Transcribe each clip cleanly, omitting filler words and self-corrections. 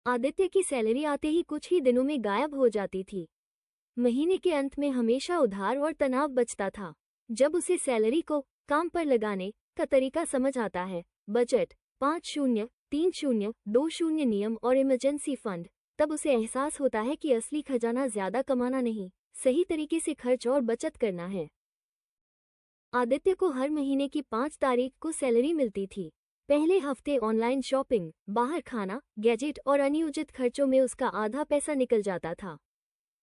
आदित्य की सैलरी आते ही कुछ ही दिनों में गायब हो जाती थी। महीने के अंत में हमेशा उधार और तनाव बचता था। जब उसे सैलरी को काम पर लगाने का तरीका समझ आता है, बजट, 50-30-20 नियम और इमरजेंसी फंड, तब उसे एहसास होता है कि असली खजाना ज्यादा कमाना नहीं, सही तरीके से खर्च और बचत करना है। आदित्य को हर महीने की 5 तारीख को सैलरी मिलती थी। पहले हफ्ते ऑनलाइन शॉपिंग, बाहर खाना, गैजेट और अनियोजित खर्चों में उसका आधा पैसा निकल जाता था।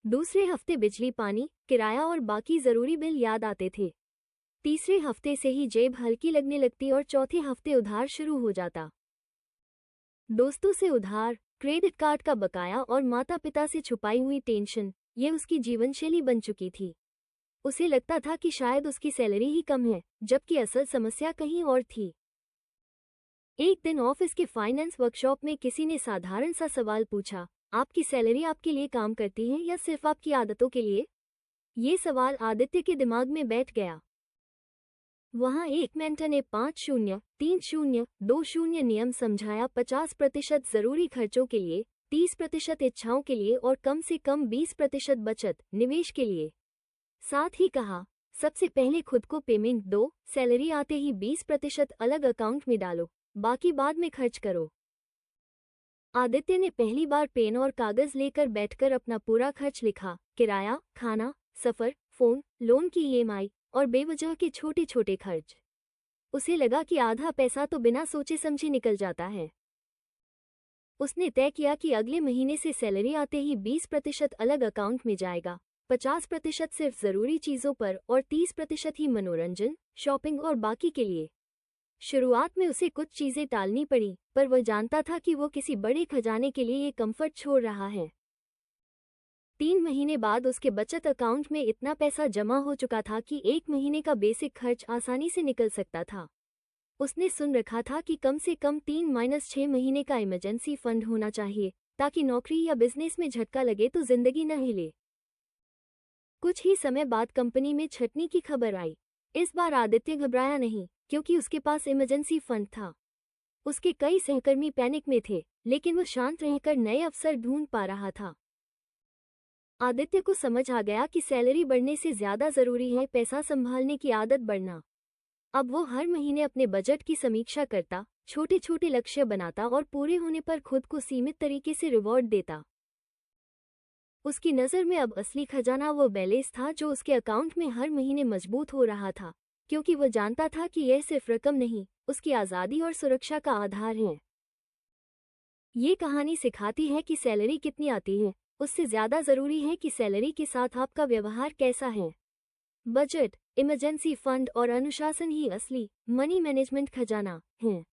दूसरे हफ्ते बिजली, पानी, किराया और बाकी जरूरी बिल याद आते थे। तीसरे हफ्ते से ही जेब हल्की लगने लगती और चौथे हफ्ते उधार शुरू हो जाता। दोस्तों से उधार, क्रेडिट कार्ड का बकाया और माता पिता से छुपाई हुई टेंशन, ये उसकी जीवनशैली बन चुकी थी। उसे लगता था कि शायद उसकी सैलरी ही कम है, जबकि असल समस्या कहीं और थी। एक दिन ऑफिस के फाइनेंस वर्कशॉप में किसी ने साधारण सा सवाल पूछा, आपकी सैलरी आपके लिए काम करती है या सिर्फ आपकी आदतों के लिए? ये सवाल आदित्य के दिमाग में बैठ गया। वहां एक मेंटर ने 50-30-20 नियम समझाया। 50% जरूरी खर्चों के लिए, 30% इच्छाओं के लिए और कम से कम 20% बचत, निवेश के लिए। साथ ही कहा, सबसे पहले खुद को पेमेंट दो, सैलरी आते ही 20% अलग अकाउंट में डालो, बाकी बाद में खर्च करो। आदित्य ने पहली बार पेन और कागज लेकर बैठकर अपना पूरा खर्च लिखा, किराया, खाना, सफर, फोन, लोन की ईएमआई और बेवजह के छोटे छोटे खर्च। उसे लगा कि आधा पैसा तो बिना सोचे समझे निकल जाता है। उसने तय किया कि अगले महीने से सैलरी आते ही 20% अलग अकाउंट में जाएगा, 50% सिर्फ जरूरी चीजों पर और 30% ही मनोरंजन, शॉपिंग और बाकी के लिए। शुरुआत में उसे कुछ चीजें टालनी पड़ी, पर वह जानता था कि वो किसी बड़े खजाने के लिए ये कंफर्ट छोड़ रहा है। 3 महीने बाद उसके बचत अकाउंट में इतना पैसा जमा हो चुका था कि 1 महीने का बेसिक खर्च आसानी से निकल सकता था। उसने सुन रखा था कि कम से कम 3-6 महीने का इमरजेंसी फंड होना चाहिए, ताकि नौकरी या बिजनेस में झटका लगे तो जिंदगी न हिले। कुछ ही समय बाद कंपनी में छटनी की खबर आई। इस बार आदित्य घबराया नहीं, क्योंकि उसके पास इमरजेंसी फंड था। उसके कई सहकर्मी पैनिक में थे, लेकिन वो शांत रहकर नए अवसर ढूंढ पा रहा था। आदित्य को समझ आ गया कि सैलरी बढ़ने से ज्यादा जरूरी है पैसा संभालने की आदत बढ़ना। अब वो हर महीने अपने बजट की समीक्षा करता, छोटे छोटे लक्ष्य बनाता और पूरे होने पर खुद को सीमित तरीके से रिवॉर्ड देता। उसकी नज़र में अब असली खजाना वो बैलेंस था जो उसके अकाउंट में हर महीने मजबूत हो रहा था, क्योंकि वो जानता था कि यह सिर्फ रकम नहीं, उसकी आज़ादी और सुरक्षा का आधार है। ये कहानी सिखाती है कि सैलरी कितनी आती है, उससे ज़्यादा ज़रूरी है कि सैलरी के साथ आपका व्यवहार कैसा है। बजट, इमरजेंसी फंड और अनुशासन ही असली मनी मैनेजमेंट खजाना है।